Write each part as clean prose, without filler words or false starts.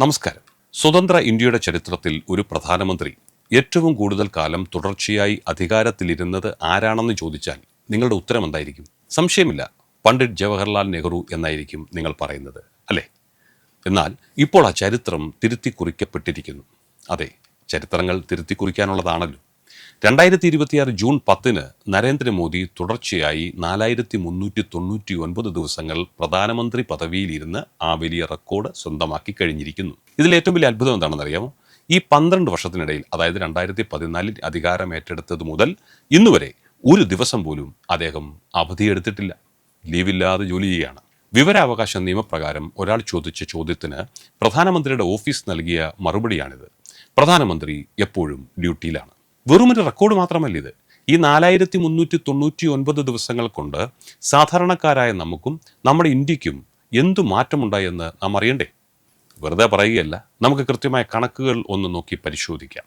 നമസ്കാരം. സ്വതന്ത്ര ഇന്ത്യയുടെ ചരിത്രത്തിൽ ഒരു പ്രധാനമന്ത്രി ഏറ്റവും കൂടുതൽ കാലം തുടർച്ചയായി അധികാരത്തിലിരുന്നത് ആരാണെന്ന് ചോദിച്ചാൽ നിങ്ങളുടെ ഉത്തരം എന്തായിരിക്കും? സംശയമില്ല, പണ്ഡിറ്റ് ജവഹർലാൽ നെഹ്റു എന്നായിരിക്കും നിങ്ങൾ പറയുന്നത്, അല്ലേ? എന്നാൽ ഇപ്പോൾ ആ ചരിത്രം തിരുത്തി കുറിക്കപ്പെട്ടിരിക്കുന്നു. അതെ, ചരിത്രങ്ങൾ തിരുത്തി കുറിക്കാനുള്ളതാണല്ലോ. 2026 ജൂൺ 10 നരേന്ദ്രമോദി തുടർച്ചയായി 4399 ദിവസങ്ങൾ പ്രധാനമന്ത്രി പദവിയിലിരുന്ന് ആ വലിയ റെക്കോർഡ് സ്വന്തമാക്കി കഴിഞ്ഞിരിക്കുന്നു. ഇതിൽ ഏറ്റവും വലിയ അത്ഭുതം എന്താണെന്നറിയാമോ? ഈ 12 വർഷത്തിനിടയിൽ, അതായത് 2014 അധികാരം ഏറ്റെടുത്തത് മുതൽ ഇന്നുവരെ ഒരു ദിവസം പോലും അദ്ദേഹം അവധിയെടുത്തിട്ടില്ല. ലീവില്ലാതെ ജോലി ചെയ്യുകയാണ്. വിവരാവകാശ നിയമപ്രകാരം ഒരാൾ ചോദിച്ച ചോദ്യത്തിന് പ്രധാനമന്ത്രിയുടെ ഓഫീസ് നൽകിയ മറുപടിയാണിത്. പ്രധാനമന്ത്രി എപ്പോഴും ഡ്യൂട്ടിയിലാണ്. വെറുമൊരു റെക്കോർഡ് മാത്രമല്ല ഇത്. ഈ 4399 ദിവസങ്ങൾ കൊണ്ട് സാധാരണക്കാരായ നമുക്കും നമ്മുടെ ഇന്ത്യക്കും എന്തു മാറ്റമുണ്ടായെന്ന് നാം അറിയണ്ടേ? വെറുതെ പറയുകയല്ല, നമുക്ക് കൃത്യമായ കണക്കുകൾ ഒന്ന് നോക്കി പരിശോധിക്കാം.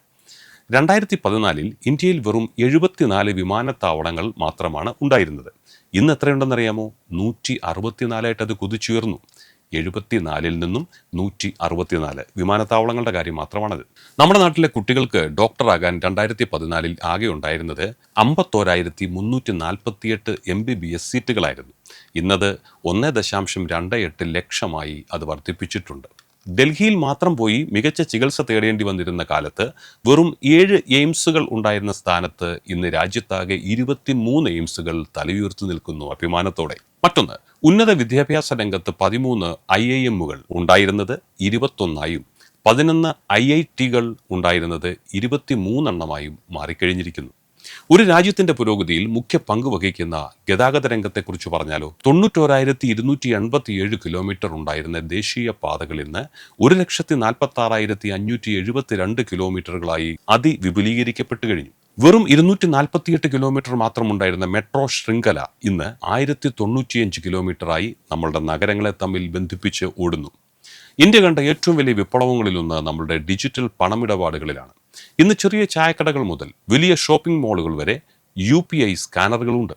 2014 ഇന്ത്യയിൽ വെറും 74 വിമാനത്താവളങ്ങൾ മാത്രമാണ് ഉണ്ടായിരുന്നത്. ഇന്ന് എത്രയുണ്ടെന്നറിയാമോ? 164 അത് കുതിച്ചുയർന്നു. 74 നിന്നും 164 വിമാനത്താവളങ്ങളുടെ കാര്യം മാത്രമാണത്. നമ്മുടെ നാട്ടിലെ കുട്ടികൾക്ക് ഡോക്ടറാകാൻ 2014 ആകെ ഉണ്ടായിരുന്നത് 51,348 MBBS സീറ്റുകളായിരുന്നു. ഇന്നത് 1.28 ലക്ഷമായി അത് വർദ്ധിപ്പിച്ചിട്ടുണ്ട്. ഡൽഹിയിൽ മാത്രം പോയി മികച്ച ചികിത്സ തേടേണ്ടി വന്നിരുന്ന കാലത്ത് വെറും 7 എയിംസുകൾ ഉണ്ടായിരുന്ന സ്ഥാനത്ത് ഇന്ന് രാജ്യത്താകെ 23 എയിംസുകൾ തലയുയർത്തി നിൽക്കുന്നു അഭിമാനത്തോടെ. മറ്റൊന്ന്, ഉന്നത വിദ്യാഭ്യാസ രംഗത്ത് 13 IIMകൾ ഉണ്ടായിരുന്നത് 21ആയും 11 IITകൾ ഉണ്ടായിരുന്നത് 23 മാറിക്കഴിഞ്ഞിരിക്കുന്നു. ഒരു രാജ്യത്തിന്റെ പുരോഗതിയിൽ മുഖ്യ പങ്ക് വഹിക്കുന്ന ഗതാഗത രംഗത്തെക്കുറിച്ച് പറഞ്ഞാലോ, 91,287 കിലോമീറ്റർ ഉണ്ടായിരുന്ന ദേശീയ പാതകൾ ഇന്ന് 1,46,572 കിലോമീറ്ററുകളായി അതിവിപുലീകരിക്കപ്പെട്ടു കഴിഞ്ഞു. വെറും 248 കിലോമീറ്റർ മാത്രമുണ്ടായിരുന്ന മെട്രോ ശൃംഖല ഇന്ന് 1095 കിലോമീറ്ററായി നമ്മളുടെ നഗരങ്ങളെ തമ്മിൽ ബന്ധിപ്പിച്ച് ഓടുന്നു. ഇന്ത്യ കണ്ട ഏറ്റവും വലിയ വിപ്ലവങ്ങളിലൊന്ന് നമ്മളുടെ ഡിജിറ്റൽ പണമിടപാടുകളിലാണ്. ഇന്ന് ചെറിയ ചായക്കടകൾ മുതൽ വലിയ ഷോപ്പിംഗ് മാളുകൾ വരെ UPI സ്കാനറുകളുണ്ട്.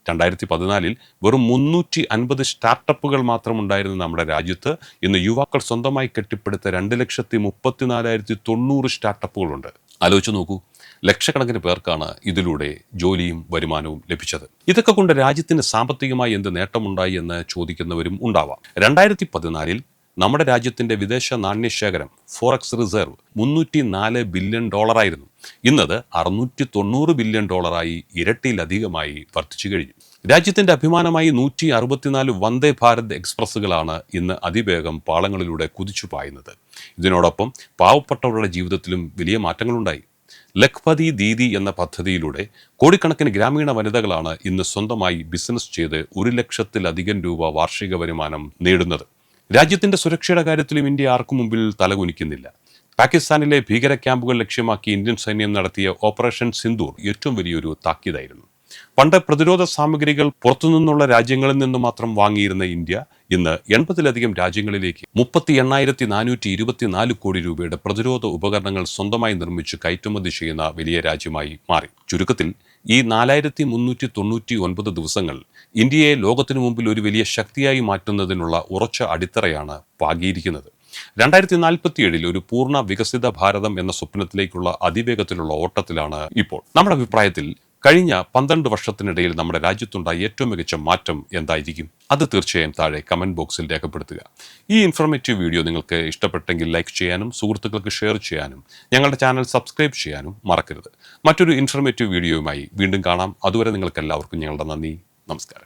2014 വെറും 350 സ്റ്റാർട്ടപ്പുകൾ മാത്രമുണ്ടായിരുന്ന നമ്മുടെ രാജ്യത്ത് ഇന്ന് യുവാക്കൾ സ്വന്തമായി കെട്ടിപ്പടുത്ത 2,34,090 സ്റ്റാർട്ടപ്പുകളുണ്ട്. ആലോചിച്ച് നോക്കൂ, ലക്ഷക്കണക്കിന് പേർക്കാണ് ഇതിലൂടെ ജോലിയും വരുമാനവും ലഭിച്ചത്. ഇതൊക്കെ കൊണ്ട് രാജ്യത്തിന് സാമ്പത്തികമായി എന്ത് നേട്ടമുണ്ടായി എന്ന് ചോദിക്കുന്നവരും ഉണ്ടാവാം. 2014 നമ്മുടെ രാജ്യത്തിന്റെ വിദേശ നാണ്യശേഖരം ഫോറക്സ് റിസർവ് $304 ബില്യൺ ആയിരുന്നു. ഇന്നത് $690 ബില്യൺ ഇരട്ടിയിലധികമായി വർദ്ധിച്ചു കഴിഞ്ഞു. രാജ്യത്തിന്റെ അഭിമാനമായി 164 വന്ദേ ഭാരത് എക്സ്പ്രസ്സുകളാണ് ഇന്ന് അതിവേഗം പാളങ്ങളിലൂടെ കുതിച്ചു പായുന്നത്. ഇതിനോടൊപ്പം പാവപ്പെട്ടവരുടെ ജീവിതത്തിലും വലിയ മാറ്റങ്ങളുണ്ടായി. ലഖ്പതി ദീദി എന്ന പദ്ധതിയിലൂടെ കോടിക്കണക്കിന് ഗ്രാമീണ വനിതകളാണ് ഇന്ന് സ്വന്തമായി ബിസിനസ് ചെയ്ത് 1 ലക്ഷത്തിലധികം രൂപ വാർഷിക വരുമാനം നേടുന്നത്. രാജ്യത്തിന്റെ സുരക്ഷയുടെ കാര്യത്തിലും ഇന്ത്യ ആർക്കു മുമ്പിൽ തലകുനിക്കുന്നില്ല. പാകിസ്ഥാനിലെ ഭീകര ക്യാമ്പുകൾ ലക്ഷ്യമാക്കി ഇന്ത്യൻ സൈന്യം നടത്തിയ ഓപ്പറേഷൻ സിന്ദൂർ ഏറ്റവും വലിയൊരു താക്കീതായിരുന്നു. പണ്ട് പ്രതിരോധ സാമഗ്രികൾ പുറത്തുനിന്നുള്ള രാജ്യങ്ങളിൽ നിന്ന് മാത്രം വാങ്ങിയിരുന്ന ഇന്ത്യ ഇന്ന് 80ലധികം രാജ്യങ്ങളിലേക്ക് 38,424 കോടി രൂപയുടെ പ്രതിരോധ ഉപകരണങ്ങൾ സ്വന്തമായി നിർമ്മിച്ച് കയറ്റുമതി ചെയ്യുന്ന വലിയ രാജ്യമായി മാറി. ചുരുക്കത്തിൽ ഈ 4399 ദിവസങ്ങൾ ഇന്ത്യയെ ലോകത്തിനു മുമ്പിൽ ഒരു വലിയ ശക്തിയായി മാറ്റുന്നതിനുള്ള ഉറച്ച അടിത്തറയാണ് പാകിയിരിക്കുന്നത്. 2047 ഒരു പൂർണ്ണ വികസിത ഭാരതം എന്ന സ്വപ്നത്തിലേക്കുള്ള അതിവേഗത്തിലുള്ള ഓട്ടത്തിലാണ് ഇപ്പോൾ. നമ്മുടെ അഭിപ്രായത്തിൽ കഴിഞ്ഞ 12 വർഷത്തിനിടയിൽ നമ്മുടെ രാജ്യത്തുണ്ടായ ഏറ്റവും മികച്ച മാറ്റം എന്തായിരിക്കും? അത് തീർച്ചയായും താഴെ കമന്റ് ബോക്സിൽ രേഖപ്പെടുത്തുക. ഈ ഇൻഫോർമേറ്റീവ് വീഡിയോ നിങ്ങൾക്ക് ഇഷ്ടപ്പെട്ടെങ്കിൽ ലൈക്ക് ചെയ്യാനും സുഹൃത്തുക്കൾക്ക് ഷെയർ ചെയ്യാനും ഞങ്ങളുടെ ചാനൽ സബ്സ്ക്രൈബ് ചെയ്യാനും മറക്കരുത്. മറ്റൊരു ഇൻഫോർമേറ്റീവ് വീഡിയോയുമായി വീണ്ടും കാണാം. അതുവരെ നിങ്ങൾക്ക് എല്ലാവർക്കും ഞങ്ങളുടെ നന്ദി. നമസ്കാരം.